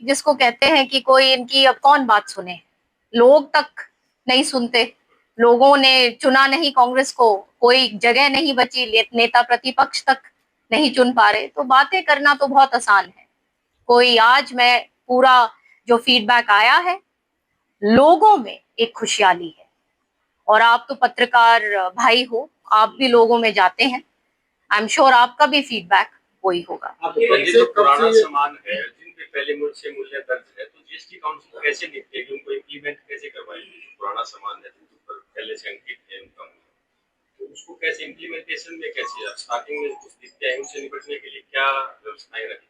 जिसको कहते हैं कि कोई इनकी अब कौन बात सुने, लोग तक नहीं सुनते। लोगों ने चुना नहीं कांग्रेस को, कोई जगह नहीं बची, नेता प्रतिपक्ष तक नहीं चुन पा रहे, तो बातें करना तो बहुत आसान है। कोई आज मैं पूरा जो फीडबैक आया है, लोगों में एक खुशहाली है। और आप तो पत्रकार भाई हो, आप भी लोगों में जाते हैं, आई एम श्योर आपका भी फीडबैक वही होगा। ये जो पुराना सामान है जिन पे पहले मुझसे मूल्य दर्ज है, तो जीएसटी काउंसिल कैसे निपटेगी, उनको इम्प्लीमेंट कैसे करवाएगी? पुराना सामान है जिन पर पहले से अंकित है उनका, तो उसको कैसे इम्प्लीमेंटेशन में कैसे स्टार्टिंग में कुछ दिक्कतें हैं, उनसे निपटने के लिए क्या व्यवस्थाएं रखें?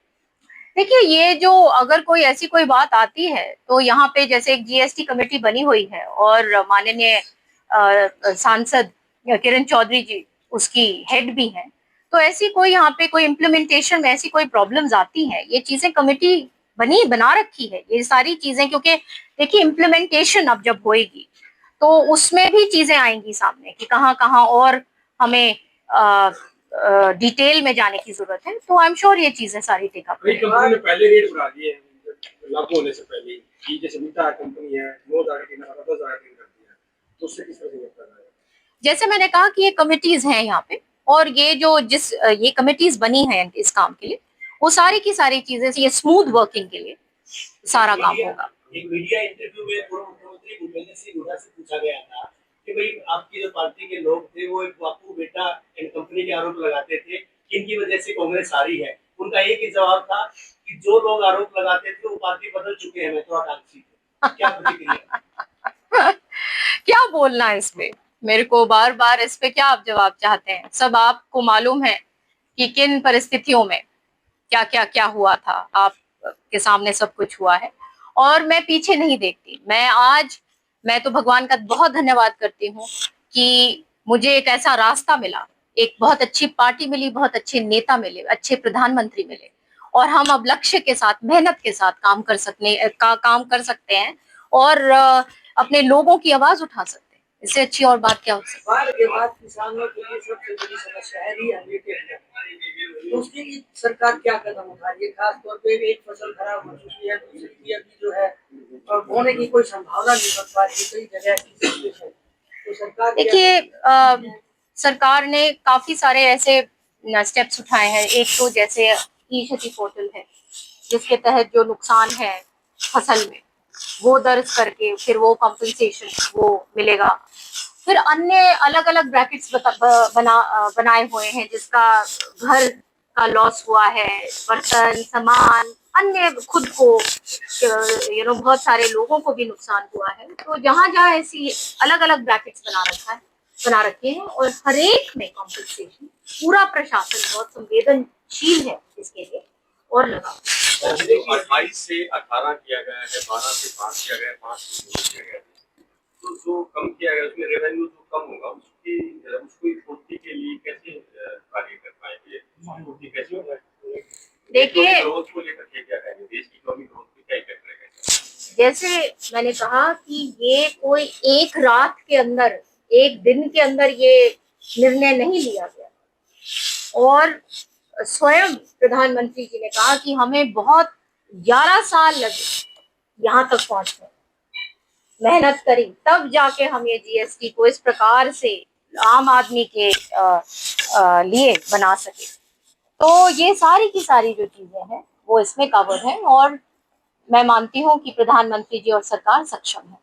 देखिए, ये जो अगर कोई ऐसी कोई बात आती है तो यहाँ पे जैसे एक जीएसटी कमेटी बनी हुई है और माननीय सांसद किरण चौधरी जी उसकी हेड भी हैं, तो ऐसी कोई यहाँ पे कोई इम्प्लीमेंटेशन में ऐसी कोई प्रॉब्लम्स आती हैं, ये चीजें कमेटी बना रखी है ये सारी चीजें, क्योंकि देखिए इम्प्लीमेंटेशन अब जब होएगी तो उसमें भी चीजें आएंगी सामने कि कहाँ कहाँ और हमें डिटेल में जाने की जरूरत है। तो आई एम श्योर ये चीजें सारी टेक अप कई कंपनी ने पहले रेट बढ़ा दिए हैं लागू होने से पहले ही, जैसे मीटा कंपनी है 9,000 की 10,000 की कर दिया, तो उससे किस तरह से करना है? जैसे मैंने कहा कि ये कमिटीज हैं यहाँ पे, और ये जो ये कमिटीज बनी हैं इस काम के लिए, वो सारी की सारी चीजें ये स्मूथ वर्किंग के लिए सारा काम होगा। एक मीडिया इंटरव्यू में पूर्व मुख्यमंत्री भूपेंद्र सिंह हुड्डा से पूछा गया था कि भाई आपकी जो पार्टी के लोग थे वो एक बापू बेटा एंड कंपनी के आरोप लगाते थे, किनकी वजह से कांग्रेस हारी है। उनका एक ही जवाब था कि जो लोग आरोप लगाते थे वो पार्टी बदल चुके हैं, मैं तो आकांक्षी थे। क्या प्रतिक्रिया? क्या बोलना है इस पे, मेरे को बार बार इस पे क्या आप जवाब चाहते हैं? सब आपको मालूम है कि किन परिस्थितियों में क्या क्या क्या हुआ था, आपके सामने सब कुछ हुआ है और मैं पीछे नहीं देखती। मैं तो भगवान का बहुत धन्यवाद करती हूँ कि मुझे एक ऐसा रास्ता मिला, एक बहुत अच्छी पार्टी मिली, बहुत अच्छे नेता मिले, अच्छे प्रधानमंत्री मिले, और हम अब लक्ष्य के साथ, मेहनत के साथ काम कर सकते हैं और अपने लोगों की आवाज उठा सकते हैं। इससे अच्छी और बात क्या हो सकती है? बाढ़ के बाद किसानों के लिए सबसे बड़ी समस्या है तो उसके लिए सरकार क्या कदम उठा रही है? खास तौर पे एक फसल खराब हो चुकी है, दूसरी की अभी जो है होने की कोई संभावना नहीं बन पा रही, कई जगह ऐसी है, तो सरकार देखिए, सरकार ने काफी सारे ऐसे स्टेप्स उठाए हैं। एक तो जैसे ई क्षति पोर्टल है, जिसके तहत जो नुकसान है फसल में वो दर्ज करके फिर वो कॉम्पेंसेशन वो मिलेगा। फिर अन्य अलग अलग ब्रैकेट्स बनाए हुए हैं, जिसका घर का लॉस हुआ है, बर्तन सामान, अन्य खुद को बहुत सारे लोगों को भी नुकसान हुआ है। तो जहां जहां ऐसी अलग अलग ब्रैकेट्स बना रखे हैं और हर एक में कॉम्पेंसेशन, पूरा प्रशासन बहुत संवेदनशील है इसके लिए और लगा। 28 से 18 किया गया है, 12 से 5 किया गया है, 5 से 2 किया गया है, तो जो कम किया गया उसमें रेवेन्यू जो कम होगा उसकी पूर्ति के लिए कैसे कार्य कर पाएंगे? पूर्ति कैसे होगा? देखिए, ग्रोथ को लेकर के क्या कहेंगे, देश की इकोनॉमिक ग्रोथ पे क्या इफेक्ट रहेगा? जैसे मैंने कहा कि ये कोई एक रात के अंदर, एक दिन के अंदर ये निर्णय नहीं लिया गया, और स्वयं प्रधानमंत्री जी ने कहा कि हमें बहुत 11 साल लगे यहाँ तक पहुंचने, मेहनत करी, तब जाके हम ये जीएसटी को इस प्रकार से आम आदमी के लिए बना सके। तो ये सारी की सारी जो चीजें हैं वो इसमें कवर है, और मैं मानती हूँ कि प्रधानमंत्री जी और सरकार सक्षम है।